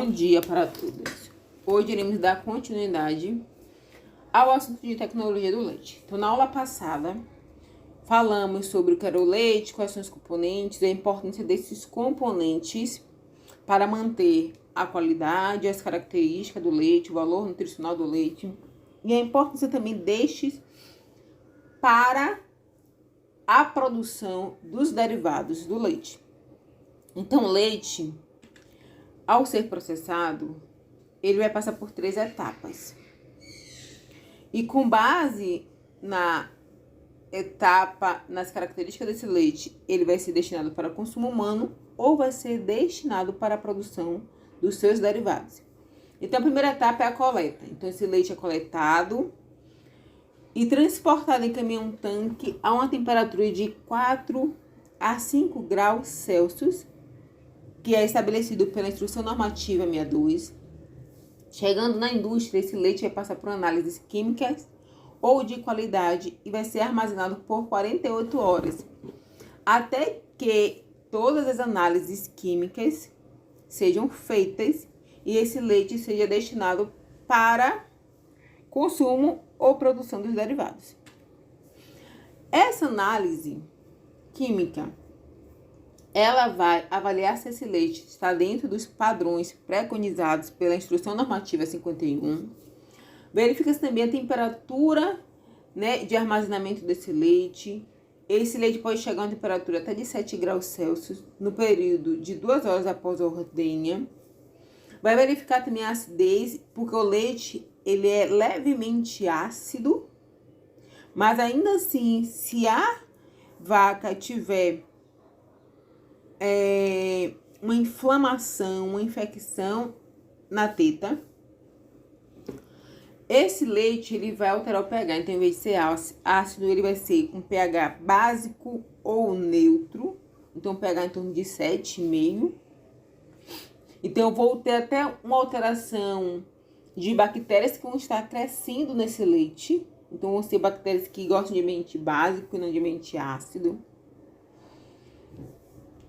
Bom dia para todos. Hoje iremos dar continuidade ao assunto de tecnologia do leite. Então, na aula passada, falamos sobre o que era o leite, quais são os componentes, a importância desses componentes para manter a qualidade, as características do leite, o valor nutricional do leite e a importância também destes para a produção dos derivados do leite. Então, o leite, ao ser processado, ele vai passar por 3 etapas. E com base na etapa, nas características desse leite, ele vai ser destinado para consumo humano ou vai ser destinado para a produção dos seus derivados. Então, a primeira etapa é a coleta. Então, esse leite é coletado e transportado em caminhão-tanque a uma temperatura de 4 a 5 graus Celsius, que é estabelecido pela Instrução Normativa 62. Chegando na indústria, esse leite vai passar por análises químicas ou de qualidade e vai ser armazenado por 48 horas, até que todas as análises químicas sejam feitas e esse leite seja destinado para consumo ou produção dos derivados. Essa análise química, ela vai avaliar se esse leite está dentro dos padrões preconizados pela Instrução Normativa 51. Verifica-se também a temperatura, de armazenamento desse leite. Esse leite pode chegar a uma temperatura até de 7 graus Celsius no período de 2 horas após a ordenha. Vai verificar também a acidez, porque o leite ele é levemente ácido, mas ainda assim, se a vaca tiver uma inflamação, uma infecção na teta, esse leite ele vai alterar o pH. Então, em vez de ser ácido, ele vai ser um pH básico ou neutro. Então, pH em torno de 7,5. Então, eu vou ter até uma alteração de bactérias que vão estar crescendo nesse leite. Então, vão ser bactérias que gostam de ambiente básico e não de ambiente ácido.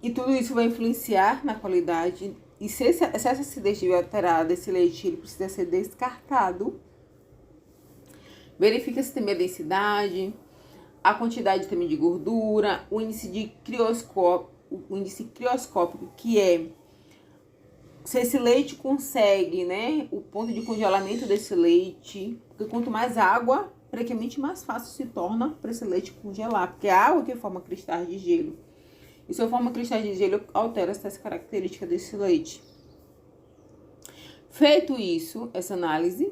E tudo isso vai influenciar na qualidade. E se essa acidez estiver alterada, esse leite ele precisa ser descartado. Verifica-se também a densidade, a quantidade também de gordura, o índice crioscópico, que é se esse leite consegue, o ponto de congelamento desse leite. Porque quanto mais água, praticamente mais fácil se torna para esse leite congelar. Porque a água que forma cristais de gelo. E se eu forma cristais de gelo, altera essas características desse leite. Feito isso, essa análise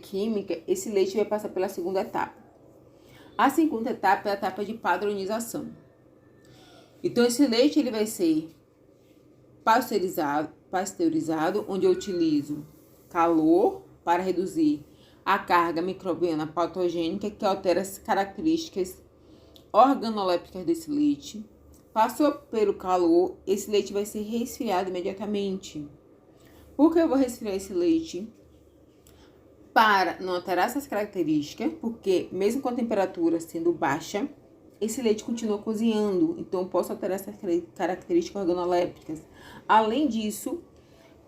química, esse leite vai passar pela segunda etapa. A segunda etapa é a etapa de padronização. Então, esse leite ele vai ser pasteurizado, onde eu utilizo calor para reduzir a carga microbiana patogênica que altera as características organolépticas desse leite. Passou pelo calor, esse leite vai ser resfriado imediatamente. Por que eu vou resfriar esse leite? Para não alterar essas características, porque mesmo com a temperatura sendo baixa, esse leite continua cozinhando. Então, eu posso alterar essas características organolépticas. Além disso,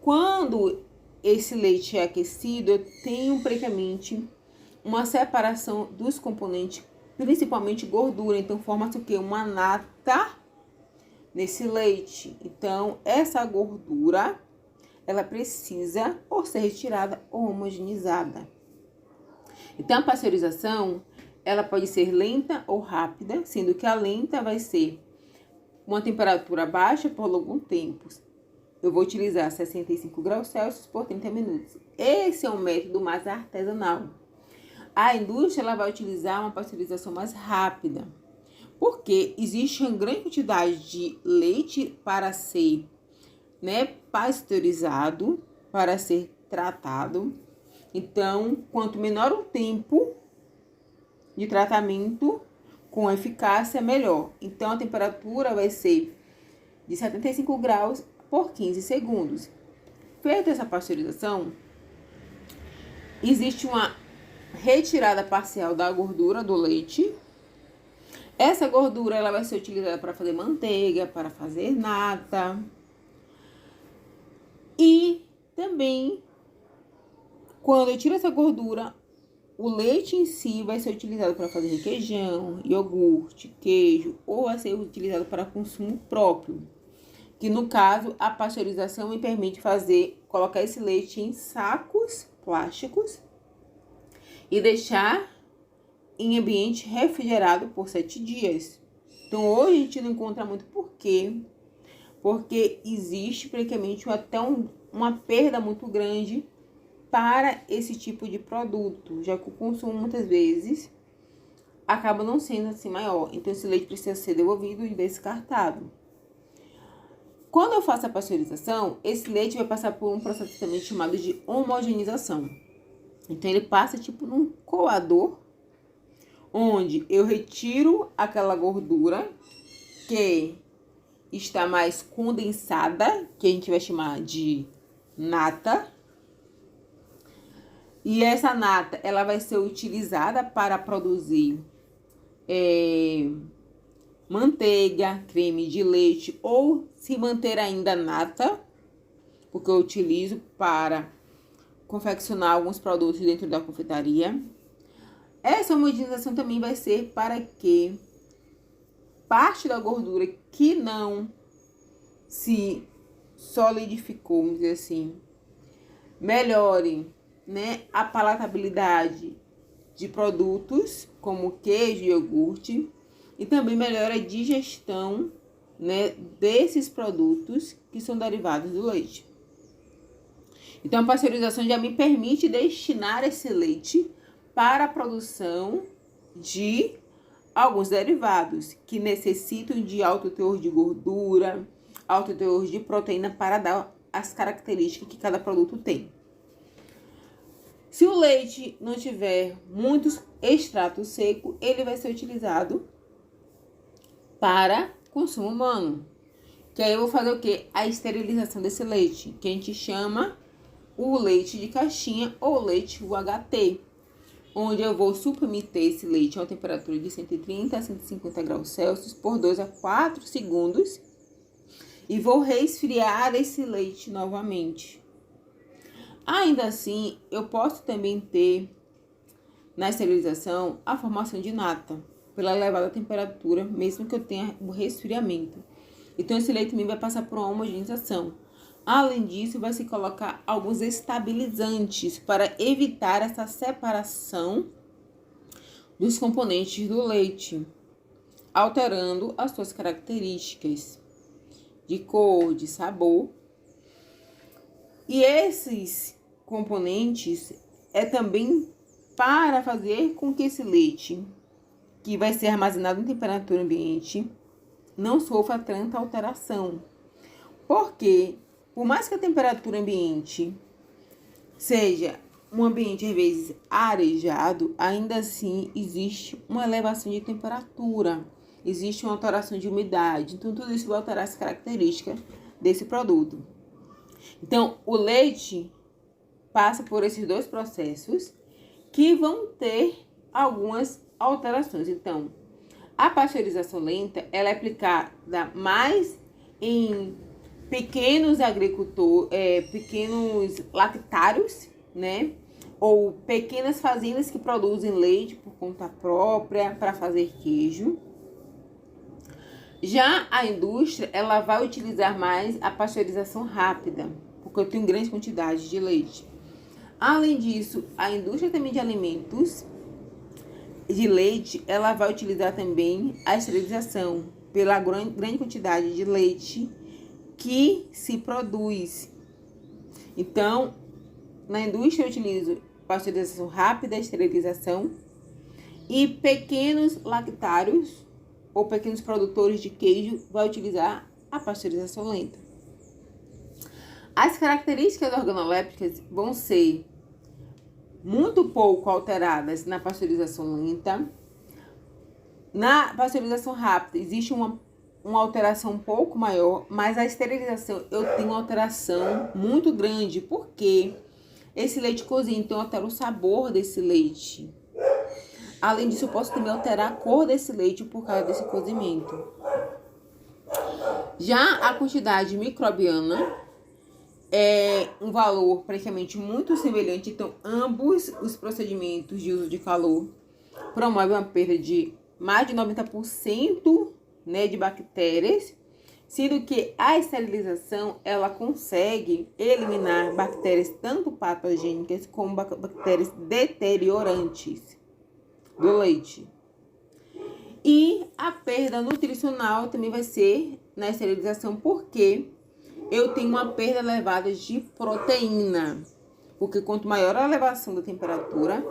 quando esse leite é aquecido, eu tenho praticamente uma separação dos componentes, principalmente gordura. Então, forma-se o quê? Uma nata nesse leite. Então, essa gordura, ela precisa ou ser retirada ou homogeneizada. Então, a pasteurização, ela pode ser lenta ou rápida, sendo que a lenta vai ser uma temperatura baixa por algum tempo. Eu vou utilizar 65 graus Celsius por 30 minutos. Esse é um método mais artesanal. A indústria ela vai utilizar uma pasteurização mais rápida, porque existe uma grande quantidade de leite para ser pasteurizado, para ser tratado. Então, quanto menor o tempo de tratamento com eficácia, melhor. Então, a temperatura vai ser de 75 graus por 15 segundos. Feita essa pasteurização, existe uma retirada parcial da gordura do leite. Essa gordura ela vai ser utilizada para fazer manteiga, para fazer nata. E também, quando eu tiro essa gordura, o leite em si vai ser utilizado para fazer requeijão, iogurte, queijo, ou vai ser utilizado para consumo próprio. Que no caso, a pasteurização me permite colocar esse leite em sacos plásticos e deixar em ambiente refrigerado por 7 dias. Então hoje a gente não encontra muito por quê? Porque existe praticamente até uma perda muito grande para esse tipo de produto, já que o consumo muitas vezes acaba não sendo assim maior. Então esse leite precisa ser devolvido e descartado. Quando eu faço a pasteurização, esse leite vai passar por um processo também chamado de homogeneização. Então ele passa tipo num coador, onde eu retiro aquela gordura que está mais condensada, que a gente vai chamar de nata. E essa nata, ela vai ser utilizada para produzir manteiga, creme de leite, ou se manter ainda nata, porque eu utilizo para confeccionar alguns produtos dentro da confeitaria. Essa homogeneização também vai ser para que parte da gordura que não se solidificou, vamos dizer assim, melhore, né, a palatabilidade de produtos como queijo e iogurte, e também melhora a digestão, né, desses produtos que são derivados do leite. Então a pasteurização já me permite destinar esse leite para a produção de alguns derivados que necessitam de alto teor de gordura, alto teor de proteína para dar as características que cada produto tem. Se o leite não tiver muitos extrato seco, ele vai ser utilizado para consumo humano. Que aí eu vou fazer o quê? A esterilização desse leite, que a gente chama o leite de caixinha ou leite UHT, onde eu vou submeter esse leite a uma temperatura de 130 a 150 graus Celsius por 2 a 4 segundos e vou resfriar esse leite novamente. Ainda assim, eu posso também ter na esterilização a formação de nata pela elevada temperatura, mesmo que eu tenha o resfriamento. Então esse leite também vai passar por uma homogeneização. Além disso, vai se colocar alguns estabilizantes para evitar essa separação dos componentes do leite, alterando as suas características de cor, de sabor. E esses componentes é também para fazer com que esse leite, que vai ser armazenado em temperatura ambiente, não sofra tanta alteração. Porque, por mais que a temperatura ambiente seja um ambiente, às vezes, arejado, ainda assim existe uma elevação de temperatura, existe uma alteração de umidade. Então, tudo isso vai alterar as características desse produto. Então, o leite passa por esses dois processos que vão ter algumas alterações. Então, a pasteurização lenta, ela é aplicada mais em pequenos agricultores, pequenos lactários, né? Ou pequenas fazendas que produzem leite por conta própria para fazer queijo. Já a indústria, ela vai utilizar mais a pasteurização rápida, porque eu tenho grande quantidade de leite. Além disso, a indústria também de alimentos de leite, ela vai utilizar também a esterilização pela grande quantidade de leite que se produz. Então, na indústria eu utilizo pasteurização rápida, esterilização, e pequenos lactários ou pequenos produtores de queijo vai utilizar a pasteurização lenta. As características organolépticas vão ser muito pouco alteradas na pasteurização lenta. Na pasteurização rápida existe uma alteração um pouco maior, mas a esterilização eu tenho uma alteração muito grande, porque esse leite cozinha, então eu altero o sabor desse leite. Além disso, eu posso também alterar a cor desse leite por causa desse cozimento. Já a quantidade microbiana é um valor praticamente muito semelhante. Então, ambos os procedimentos de uso de calor promovem uma perda de mais de 90%, né, de bactérias, sendo que a esterilização ela consegue eliminar bactérias tanto patogênicas como bactérias deteriorantes do leite. E a perda nutricional também vai ser na esterilização, porque eu tenho uma perda elevada de proteína. Porque quanto maior a elevação da temperatura,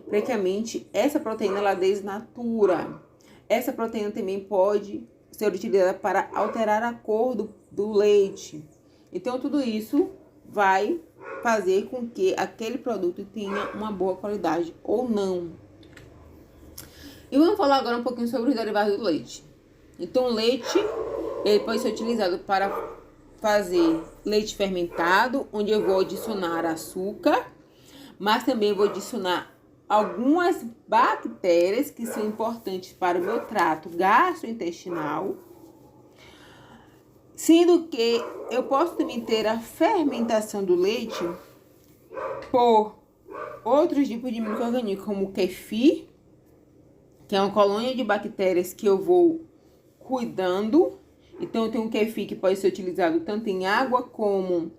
praticamente essa proteína ela desnatura. Essa proteína também pode ser utilizada para alterar a cor do leite. Então, tudo isso vai fazer com que aquele produto tenha uma boa qualidade ou não. E vamos falar agora um pouquinho sobre os derivados do leite. Então, o leite ele pode ser utilizado para fazer leite fermentado, onde eu vou adicionar açúcar, mas também vou adicionar algumas bactérias que são importantes para o meu trato gastrointestinal, sendo que eu posso também ter a fermentação do leite por outros tipos de micro-organismos, como o kefir, que é uma colônia de bactérias que eu vou cuidando. Então, eu tenho um kefir que pode ser utilizado tanto em água como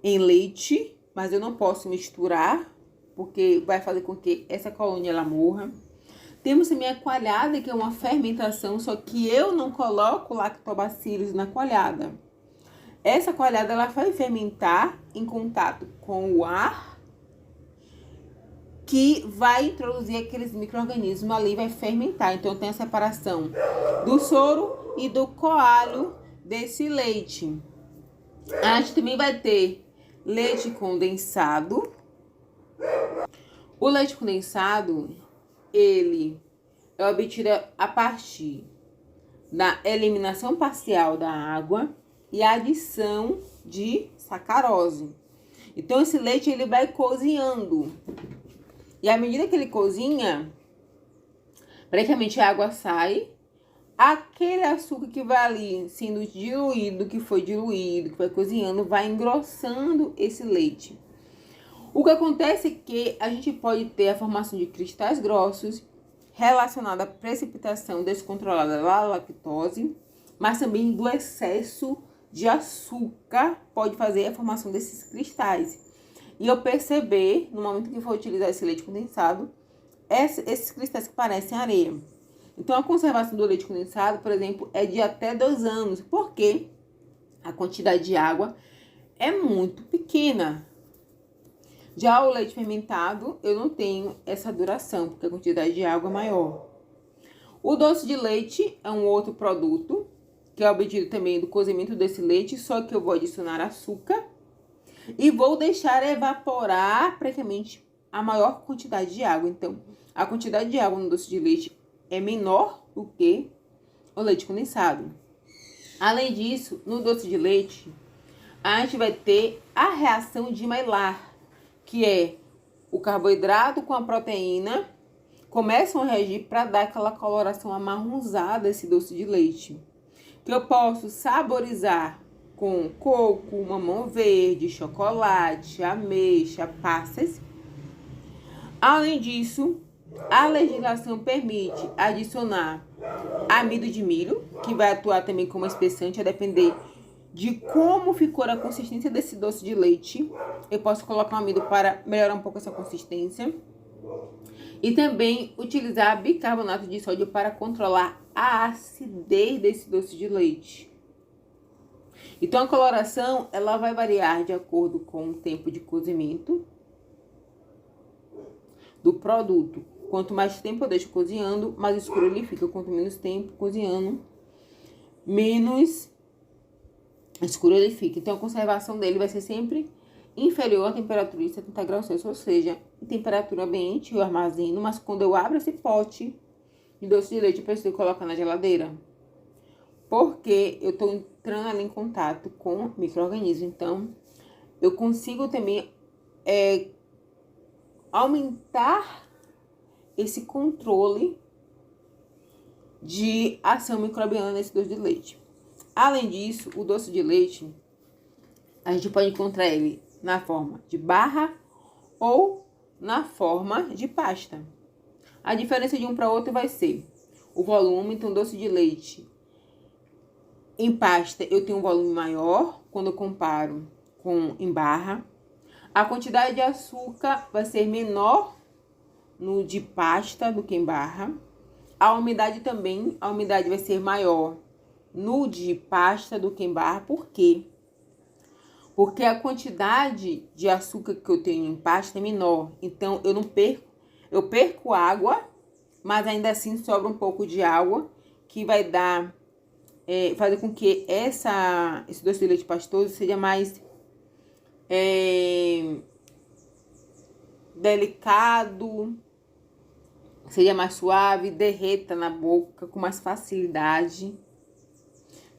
em leite, mas eu não posso misturar, porque vai fazer com que essa colônia ela morra. Temos também a coalhada, que é uma fermentação, só que eu não coloco lactobacillus na coalhada. Essa coalhada ela vai fermentar em contato com o ar, que vai introduzir aqueles micro-organismos ali, vai fermentar. Então, tem a separação do soro e do coalho desse leite. A gente também vai ter leite condensado. O leite condensado, ele é obtido a partir da eliminação parcial da água e adição de sacarose. Então, esse leite ele vai cozinhando. E à medida que ele cozinha, praticamente a água sai, aquele açúcar que vai ali sendo diluído, que foi diluído, que vai cozinhando, vai engrossando esse leite. O que acontece é que a gente pode ter a formação de cristais grossos relacionada à precipitação descontrolada da lactose, mas também do excesso de açúcar pode fazer a formação desses cristais. E eu perceber, no momento que for utilizar esse leite condensado, esses cristais que parecem areia. Então, a conservação do leite condensado, por exemplo, é de até 2 anos, porque a quantidade de água é muito pequena. Já o leite fermentado, eu não tenho essa duração, porque a quantidade de água é maior. O doce de leite é um outro produto, que é obtido também do cozimento desse leite, só que eu vou adicionar açúcar e vou deixar evaporar praticamente a maior quantidade de água. Então, a quantidade de água no doce de leite é menor do que o leite condensado. Além disso, no doce de leite, a gente vai ter a reação de Maillard, que é o carboidrato com a proteína, começam a reagir para dar aquela coloração amarronzada esse doce de leite. Que eu posso saborizar com coco, mamão verde, chocolate, ameixa, passas. Além disso, a legislação permite adicionar amido de milho, que vai atuar também como espessante, a depender de como ficou a consistência desse doce de leite. Eu posso colocar um amido para melhorar um pouco essa consistência. E também utilizar bicarbonato de sódio para controlar a acidez desse doce de leite. Então, a coloração ela vai variar de acordo com o tempo de cozimento do produto. Quanto mais tempo eu deixo cozinhando, mais escuro ele fica. Quanto menos tempo cozinhando, menos escuro ele fica. Então, a conservação dele vai ser sempre inferior à temperatura de 70 graus Celsius, ou seja, em temperatura ambiente eu armazeno, mas quando eu abro esse pote de doce de leite, eu preciso colocar na geladeira, porque eu estou entrando ali em contato com micro-organismos. Então, eu consigo também aumentar esse controle de ação microbiana nesse doce de leite. Além disso, o doce de leite, A gente pode encontrar ele na forma de barra ou na forma de pasta. A diferença de um para outro vai ser o volume. Então, doce de leite em pasta eu tenho um volume maior quando eu comparo com em barra. A quantidade de açúcar vai ser menor no de pasta do que em barra. A umidade também, a umidade vai ser maior no de pasta do que em barra. Por quê? Porque a quantidade de açúcar que eu tenho em pasta é menor. Então, eu perco água, mas ainda assim sobra um pouco de água, que vai dar, fazer com que esse doce de leite pastoso seja mais delicado, seja mais suave, derreta na boca com mais facilidade,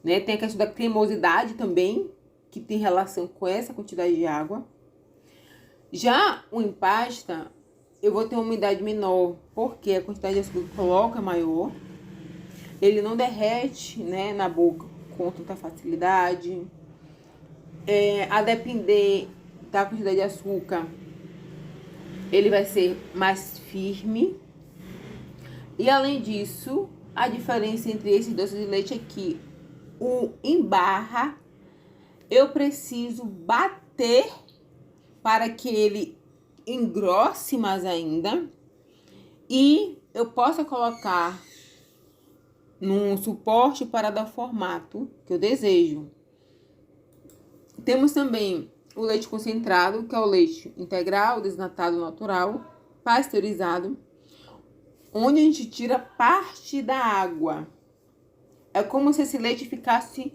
né? Tem a questão da cremosidade também, que tem relação com essa quantidade de água. Já o em pasta, eu vou ter uma umidade menor, porque a quantidade de açúcar que eu coloco é maior. Ele não derrete, né, na boca com tanta facilidade. A depender da quantidade de açúcar, ele vai ser mais firme. E além disso, a diferença entre esses doces de leite é que o em barra eu preciso bater para que ele engrosse mais ainda e eu possa colocar num suporte para dar o formato que eu desejo. Temos também o leite concentrado, que é o leite integral, desnatado, natural, pasteurizado, onde a gente tira parte da água. É como se esse leite ficasse...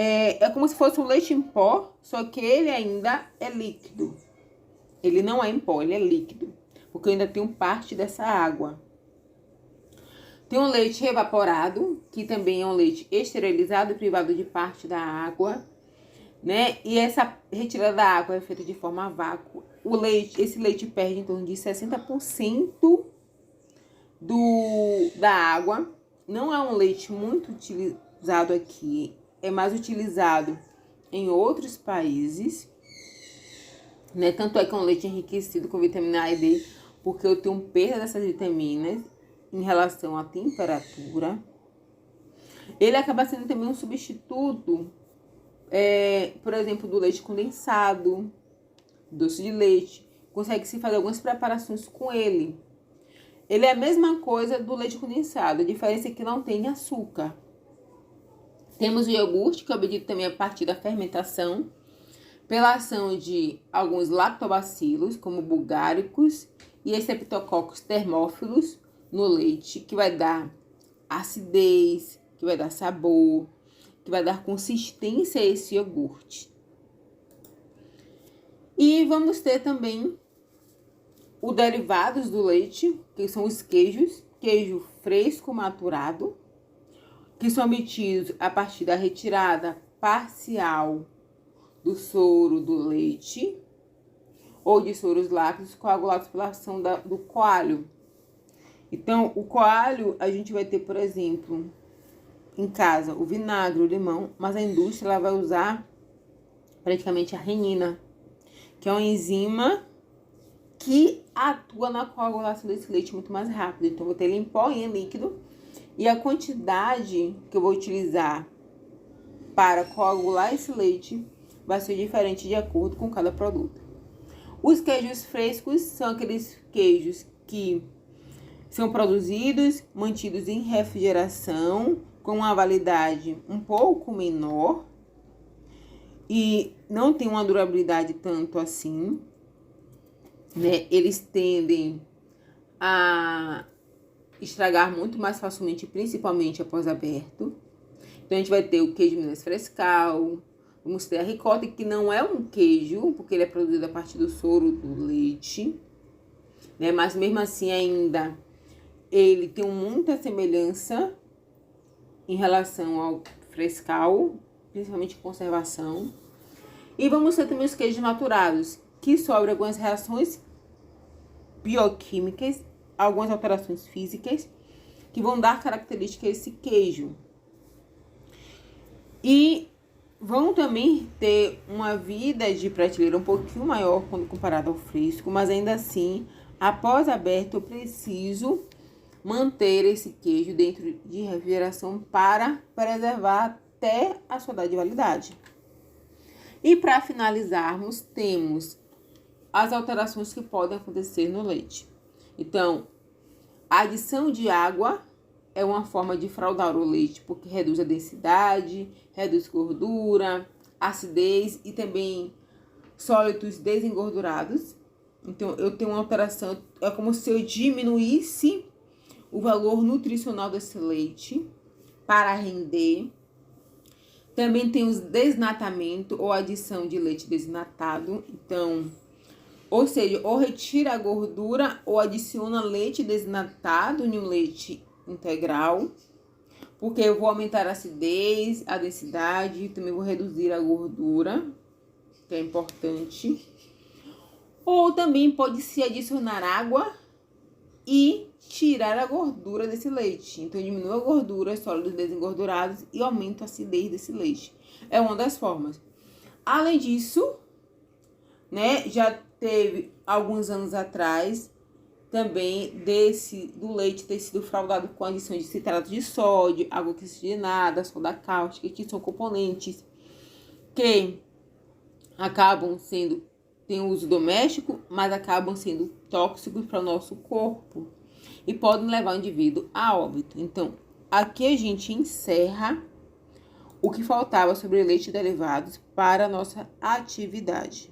É como se fosse um leite em pó, só que ele ainda é líquido. Ele não é em pó, ele é líquido, porque eu ainda tenho parte dessa água. Tem o leite evaporado, que também é um leite esterilizado, privado de parte da água, né? E essa retirada da água é feita de forma a vácuo. Esse leite perde em torno de 60% da água. Não é um leite muito utilizado aqui, é mais utilizado em outros países, né? Tanto é que é um leite enriquecido com vitamina A e D, porque eu tenho perda dessas vitaminas em relação à temperatura. Ele acaba sendo também um substituto, por exemplo, do leite condensado, doce de leite. Consegue-se fazer algumas preparações com ele. Ele é a mesma coisa do leite condensado, a diferença é que não tem açúcar. Temos o iogurte, que é obtido também a partir da fermentação, pela ação de alguns lactobacilos, como bulgáricos e streptococcus termófilos no leite, que vai dar acidez, que vai dar sabor, que vai dar consistência a esse iogurte. E vamos ter também os derivados do leite, que são os queijos, queijo fresco maturado, que são obtidos a partir da retirada parcial do soro do leite ou de soros lácteos coagulados pela ação do coalho. Então, o coalho a gente vai ter, por exemplo, em casa, o vinagre, o limão, mas a indústria ela vai usar praticamente a renina, que é uma enzima que atua na coagulação desse leite muito mais rápido. Então, eu vou ter ele em pó e em líquido. E a quantidade que eu vou utilizar para coagular esse leite vai ser diferente de acordo com cada produto. Os queijos frescos são aqueles queijos que são produzidos, mantidos em refrigeração, com uma validade um pouco menor e não tem uma durabilidade tanto assim, né? Eles tendem a estragar muito mais facilmente, principalmente após aberto. Então, a gente vai ter o queijo Minas Frescal, vamos ter a ricota, que não é um queijo, porque ele é produzido a partir do soro do leite, né? Mas mesmo assim ainda ele tem muita semelhança em relação ao frescal, principalmente conservação. E vamos ter também os queijos maturados, que sofrem algumas reações bioquímicas, algumas alterações físicas, que vão dar característica a esse queijo. E vão também ter uma vida de prateleira um pouquinho maior quando comparado ao fresco, mas ainda assim, após aberto, eu preciso manter esse queijo dentro de refrigeração para preservar até a sua data de validade. E para finalizarmos, temos as alterações que podem acontecer no leite. Então, a adição de água é uma forma de fraudar o leite, porque reduz a densidade, reduz gordura, acidez e também sólidos desengordurados. Então, eu tenho uma alteração, é como se eu diminuísse o valor nutricional desse leite para render. Também tem os desnatamento ou adição de leite desnatado. Então, ou seja, ou retira a gordura ou adiciona leite desnatado em um leite integral, porque eu vou aumentar a acidez, a densidade, também vou reduzir a gordura, que é importante. Ou também pode se adicionar água e tirar a gordura desse leite. Então, diminui a gordura, sólidos desengordurados e aumenta a acidez desse leite. É uma das formas. Além disso, né, já teve alguns anos atrás também do leite ter sido fraudado com adição de citrato de sódio, água oxigenada, soda cáustica, que são componentes que acabam sendo, tem uso doméstico, mas acabam sendo tóxicos para o nosso corpo e podem levar o indivíduo a óbito. Então, aqui a gente encerra o que faltava sobre leite e derivados para a nossa atividade.